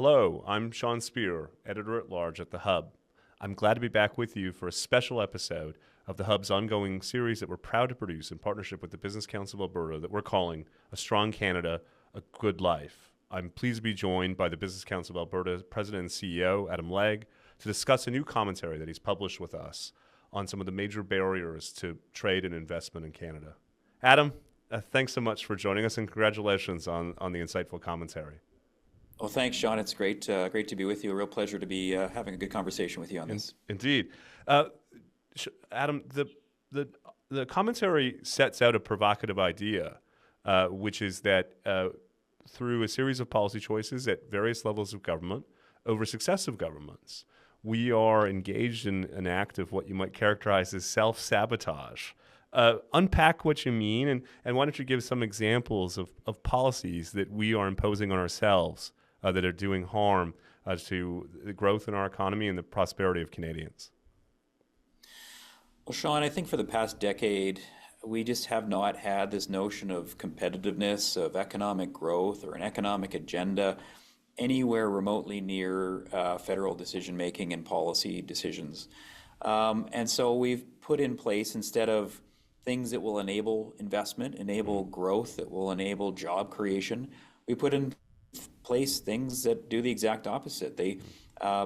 Hello, I'm Sean Spear, editor-at-large at The Hub. I'm glad to be back with you for a special episode of The Hub's ongoing series that we're proud to produce in partnership with the Business Council of Alberta that we're calling A Strong Canada, A Good Life. I'm pleased to be joined by the Business Council of Alberta President and CEO, Adam Legge, to discuss a new commentary that he's published with us on some of the major barriers to trade and investment in Canada. Adam, thanks so much for joining us and congratulations on the insightful commentary. Well, thanks, Sean. It's great to be with you. A real pleasure to be having a good conversation with you on this. Indeed. Adam, the commentary sets out a provocative idea, which is that through a series of policy choices at various levels of government over successive governments, we are engaged in an act of what you might characterize as self-sabotage. Unpack what you mean, and why don't you give some examples of policies that we are imposing on ourselves that are doing harm to the growth in our economy and the prosperity of Canadians? Well, Sean, I think for the past decade, we just have not had this notion of competitiveness, of economic growth, or an economic agenda anywhere remotely near federal decision making and policy decisions. And so we've put in place, instead of things that will enable investment, enable growth, that will enable job creation, we put in place things that do the exact opposite. They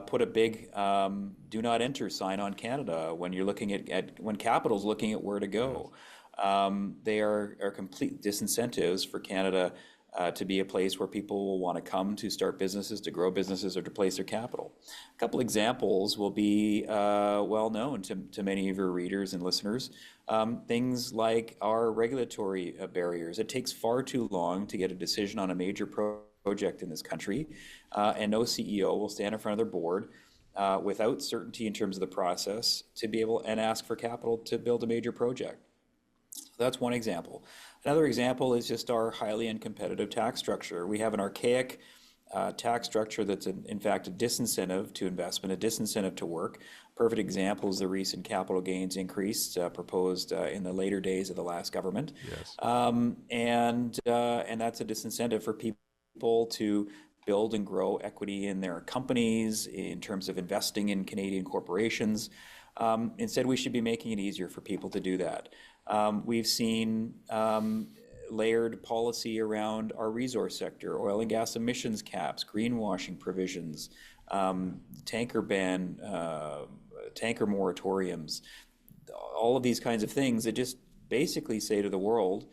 put a big "Do not enter" sign on Canada when you're looking at when capital's looking at where to go. They are complete disincentives for Canada to be a place where people will want to come to start businesses, to grow businesses, or to place their capital. A couple examples will be well known to many of your readers and listeners. Things like our regulatory barriers. It takes far too long to get a decision on a major project in this country, and no CEO will stand in front of their board without certainty in terms of the process to be able and ask for capital to build a major project. That's one example. Another example is just our highly uncompetitive tax structure. We have an archaic tax structure that's in fact a disincentive to investment, a disincentive to work. Perfect example is the recent capital gains increase proposed in the later days of the last government. Yes. And that's a disincentive for people to build and grow equity in their companies in terms of investing in Canadian corporations. Instead, we should be making it easier for people to do that. We've seen layered policy around our resource sector, oil and gas emissions caps, greenwashing provisions, tanker ban, tanker moratoriums, all of these kinds of things that just basically say to the world,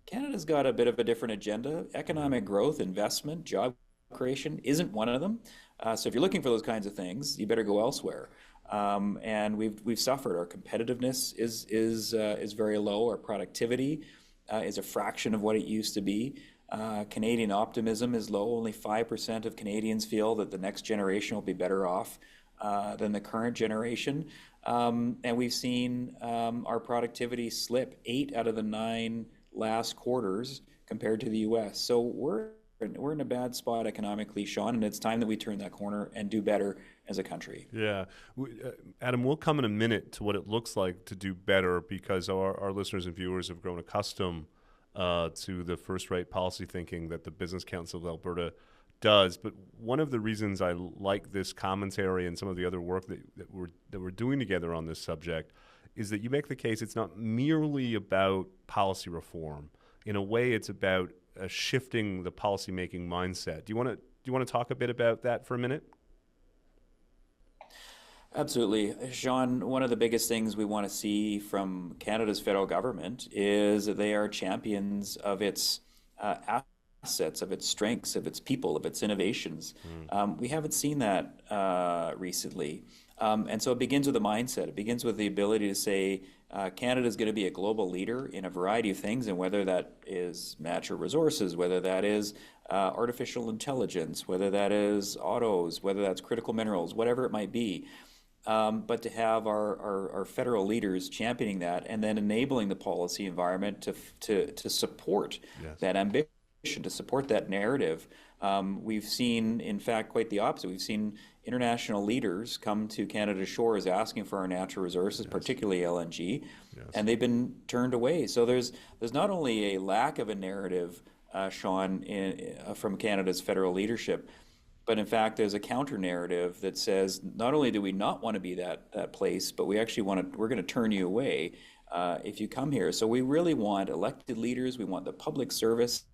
Canada's got a bit of a different agenda. Economic growth, investment, job creation isn't one of them. So if you're looking for those kinds of things, you better go elsewhere. And we've suffered. Our competitiveness is very low. Our productivity is a fraction of what it used to be. Canadian optimism is low. Only 5% of Canadians feel that the next generation will be better off than the current generation. And we've seen our productivity slip 8 out of the 9 last quarters compared to the U.S. So we're in a bad spot economically, Sean, and it's time that we turn that corner and do better as a country. Yeah. Adam, we'll come in a minute to what it looks like to do better, because our listeners and viewers have grown accustomed to the first-rate policy thinking that the Business Council of Alberta does. But one of the reasons I like this commentary and some of the other work that we're doing together on this subject is that you make the case it's not merely about policy reform. In a way, it's about shifting the policymaking mindset. Do you want to talk a bit about that for a minute? Absolutely. Sean, one of the biggest things we want to see from Canada's federal government is that they are champions of its assets, of its strengths, of its people, of its innovations. We haven't seen that recently. And so it begins with a mindset. It begins with the ability to say Canada is going to be a global leader in a variety of things, and whether that is natural resources, whether that is artificial intelligence, whether that is autos, whether that's critical minerals, whatever it might be. But to have our federal leaders championing that and then enabling the policy environment to support that ambition, to support that narrative. We've seen, in fact, quite the opposite. We've seen international leaders come to Canada's shores asking for our natural resources, particularly LNG, and they've been turned away. So there's not only a lack of a narrative, Sean, from Canada's federal leadership, But in fact, there's a counter narrative that says not only do we not want to be that place, but we actually we're going to turn you away if you come here. So we really want elected leaders, we want the public service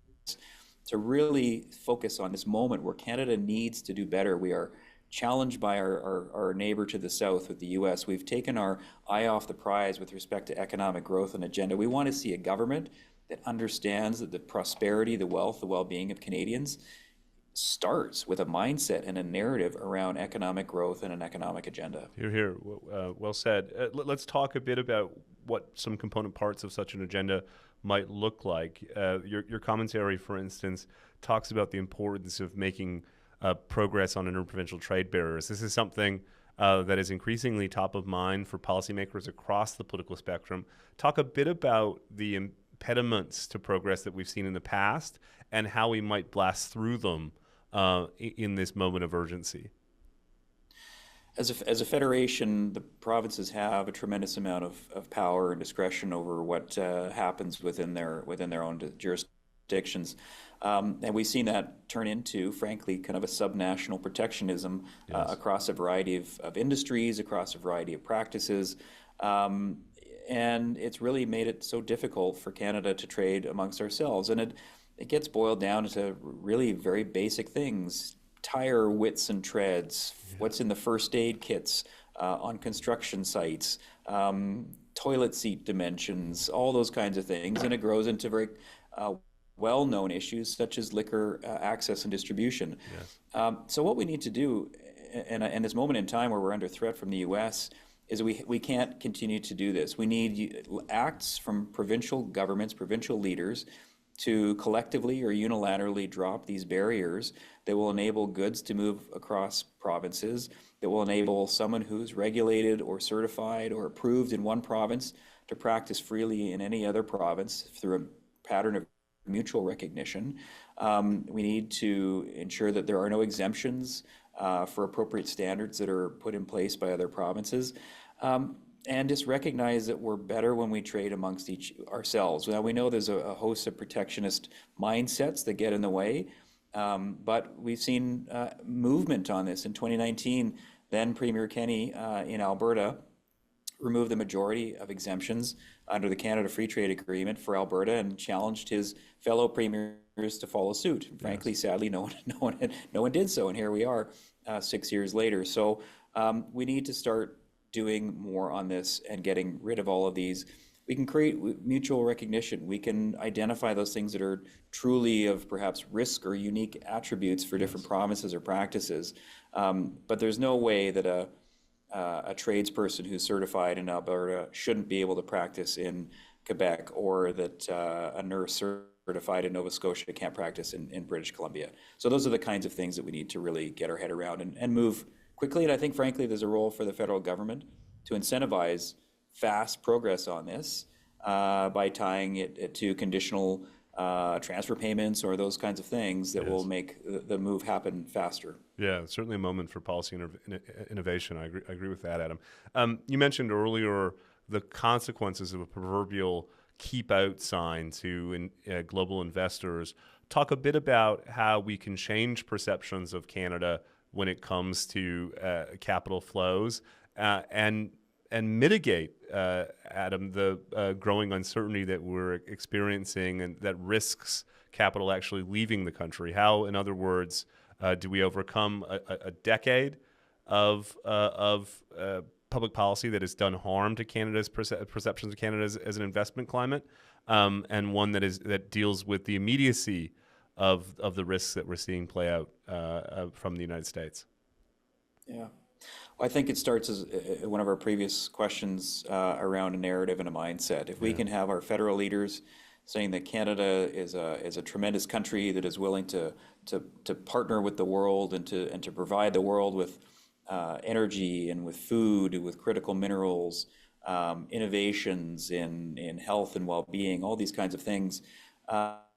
to really focus on this moment where Canada needs to do better. We are challenged by our neighbor to the south with the US. We've taken our eye off the prize with respect to economic growth and agenda. We want to see a government that understands that the prosperity, the wealth, the well-being of Canadians starts with a mindset and a narrative around economic growth and an economic agenda. Here, here. Well said. Let's talk a bit about what some component parts of such an agenda might look like. Your commentary, for instance, talks about the importance of making progress on interprovincial trade barriers. This is something that is increasingly top of mind for policymakers across the political spectrum. Talk a bit about the impediments to progress that we've seen in the past and how we might blast through them in this moment of urgency. As a federation, the provinces have a tremendous amount of power and discretion over what happens within their own jurisdictions. And we've seen that turn into, frankly, kind of a subnational protectionism across a variety of industries, across a variety of practices. And it's really made it so difficult for Canada to trade amongst ourselves. And it gets boiled down to really very basic things: tire widths and treads, what's in the first aid kits on construction sites, toilet seat dimensions, all those kinds of things. And it grows into very well-known issues such as liquor access and distribution. Yes. So what we need to do in this moment in time where we're under threat from the U.S. is we can't continue to do this. We need acts from provincial governments, provincial leaders, to collectively or unilaterally drop these barriers that will enable goods to move across provinces, that will enable someone who's regulated or certified or approved in one province to practice freely in any other province through a pattern of mutual recognition. We need to ensure that there are no exemptions for appropriate standards that are put in place by other provinces. And just recognize that we're better when we trade amongst ourselves. Now, we know there's a host of protectionist mindsets that get in the way, but we've seen movement on this. In 2019, then Premier Kenney in Alberta removed the majority of exemptions under the Canada Free Trade Agreement for Alberta and challenged his fellow premiers to follow suit. Yes. Frankly, sadly, no one did so, and here we are 6 years later. So we need to start doing more on this and getting rid of all of these. We can create mutual recognition. We can identify those things that are truly of perhaps risk or unique attributes for different provinces or practices. But there's no way that a tradesperson who's certified in Alberta shouldn't be able to practice in Quebec, or that a nurse certified in Nova Scotia can't practice in British Columbia. So those are the kinds of things that we need to really get our head around and move quickly. And I think, frankly, there's a role for the federal government to incentivize fast progress on this by tying it to conditional transfer payments or those kinds of things that will make the move happen faster. Yeah, certainly a moment for policy innovation. I agree with that, Adam. You mentioned earlier the consequences of a proverbial keep out sign to global investors. Talk a bit about how we can change perceptions of Canada when it comes to capital flows and mitigate, Adam, the growing uncertainty that we're experiencing and that risks capital actually leaving the country. How, in other words, do we overcome a decade of public policy that has done harm to Canada's perceptions of Canada as an investment climate, and one that deals with the immediacy of the risks that we're seeing play out from the United States? Yeah. Well, I think it starts as one of our previous questions around a narrative and a mindset. If we can have our federal leaders saying that Canada is a tremendous country that is willing to partner with the world and to provide the world with energy and with food, with critical minerals, innovations in health and well-being, all these kinds of things,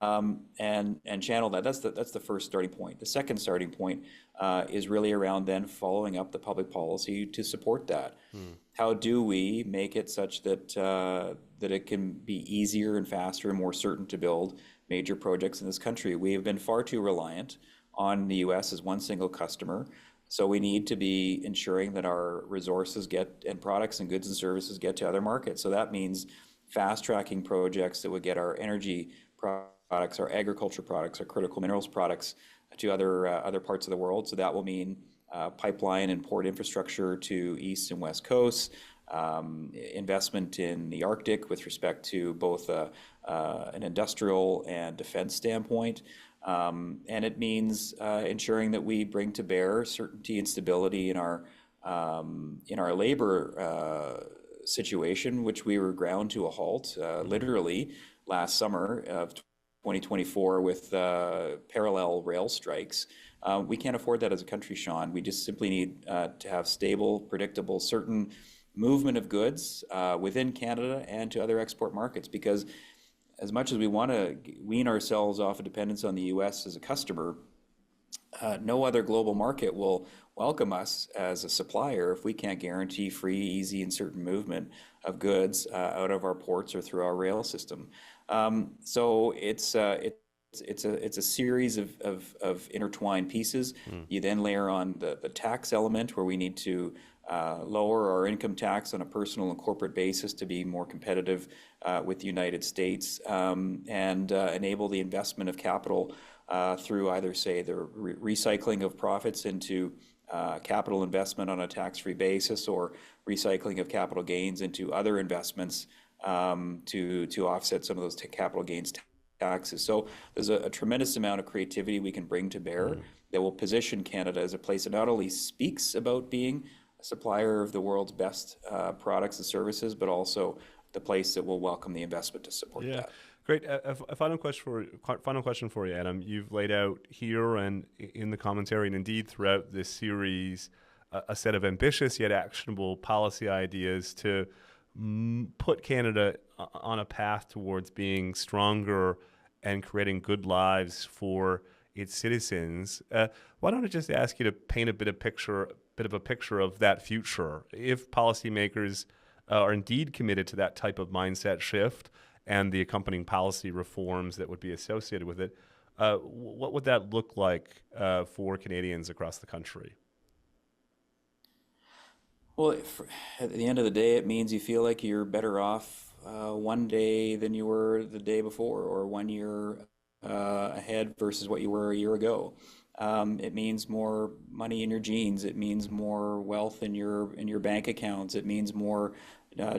and channel that. That's the first starting point. The second starting point is really around then following up the public policy to support that. How do we make it such that that it can be easier and faster and more certain to build major projects in this country? We have been far too reliant on the U.S. as one single customer. So we need to be ensuring that our resources get and products and goods and services get to other markets. So that means fast tracking projects that would get our energy products, our agriculture products, our critical minerals products to other parts of the world. So that will mean pipeline and port infrastructure to east and west coasts, investment in the Arctic with respect to both an industrial and defense standpoint. And it means ensuring that we bring to bear certainty and stability in our labor situation, which we were ground to a halt literally last summer of 2024 with parallel rail strikes. We can't afford that as a country, Sean. We just simply need to have stable, predictable, certain movement of goods within Canada and to other export markets, because as much as we want to wean ourselves off of dependence on the U.S. as a customer, no other global market will welcome us as a supplier if we can't guarantee free, easy, and certain movement of goods out of our ports or through our rail system. So it's a series of intertwined pieces. You then layer on the tax element, where we need to lower our income tax on a personal and corporate basis to be more competitive with the United States, and enable the investment of capital through either, say, the recycling of profits into capital investment on a tax-free basis, or recycling of capital gains into other investments to offset some of those capital gains taxes. So there's a tremendous amount of creativity we can bring to bear that will position Canada as a place that not only speaks about being a supplier of the world's best products and services, but also the place that will welcome the investment to support that. Great. A final question for you, Adam. You've laid out here and in the commentary, and indeed throughout this series, a set of ambitious yet actionable policy ideas to put Canada on a path towards being stronger and creating good lives for its citizens. Why don't I just ask you to paint a bit of a picture of that future? If policymakers are indeed committed to that type of mindset shift and the accompanying policy reforms that would be associated with it, what would that look like for Canadians across the country? Well, at the end of the day, it means you feel like you're better off one day than you were the day before, or 1 year ahead versus what you were a year ago. It means more money in your jeans. It means more wealth in your bank accounts. It means more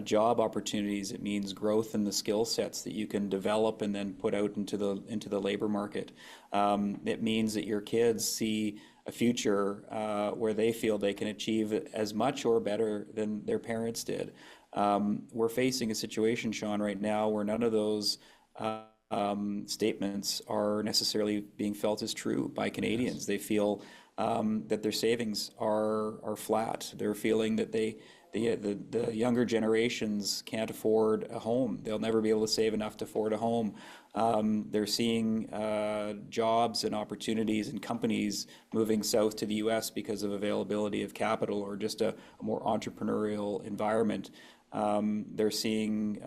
job opportunities. It means growth in the skill sets that you can develop and then put out into the labor market. It means that your kids see a future where they feel they can achieve as much or better than their parents did. We're facing a situation, Sean, right now where none of those statements are necessarily being felt as true by Canadians. Yes. They feel that their savings are flat. They're feeling that the younger generations can't afford a home. They'll never be able to save enough to afford a home. They're seeing jobs and opportunities and companies moving south to the U.S. because of availability of capital or just a more entrepreneurial environment. They're seeing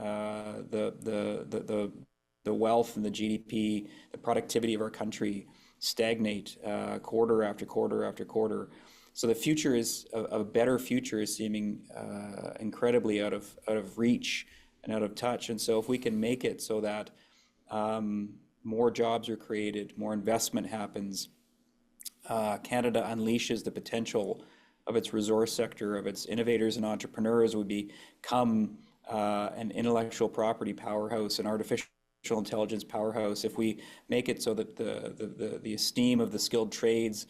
the wealth and the GDP, the productivity of our country stagnate quarter after quarter after quarter. So the future is a better future is seeming incredibly out of reach and out of touch. And so if we can make it so that more jobs are created, more investment happens, Canada unleashes the potential of its resource sector, of its innovators and entrepreneurs, would become an intellectual property powerhouse, an artificial intelligence powerhouse. If we make it so that the esteem of the skilled trades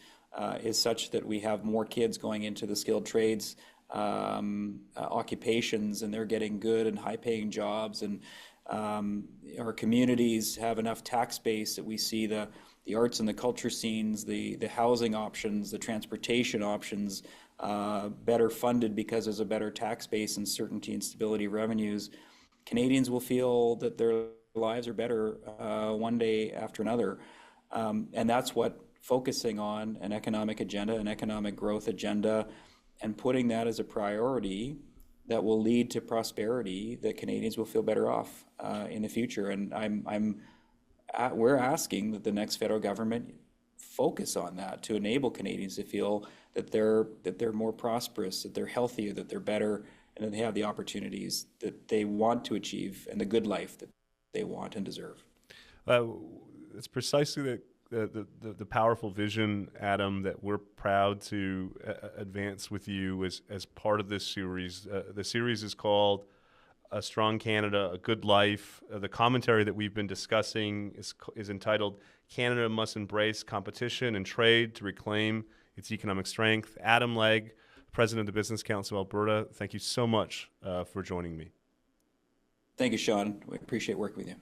is such that we have more kids going into the skilled trades occupations, and they're getting good and high-paying jobs, and our communities have enough tax base that we see the arts and the culture scenes, the housing options, the transportation options better funded because there's a better tax base and certainty and stability of revenues. Canadians will feel that their lives are better one day after another. And that's what focusing on an economic agenda, an economic growth agenda, and putting that as a priority that will lead to prosperity, that Canadians will feel better off in the future. And we're asking that the next federal government focus on that to enable Canadians to feel that they're more prosperous, that they're healthier, that they're better, and that they have the opportunities that they want to achieve and the good life that they want and deserve. It's precisely the powerful vision, Adam, that we're proud to advance with you as part of this series. The series is called A Strong Canada, A Good Life. The commentary that we've been discussing is entitled Canada Must Embrace Competition and Trade to Reclaim Its Economic Strength. Adam Legge, President of the Business Council of Alberta, thank you so much for joining me. Thank you, Sean. We appreciate working with you.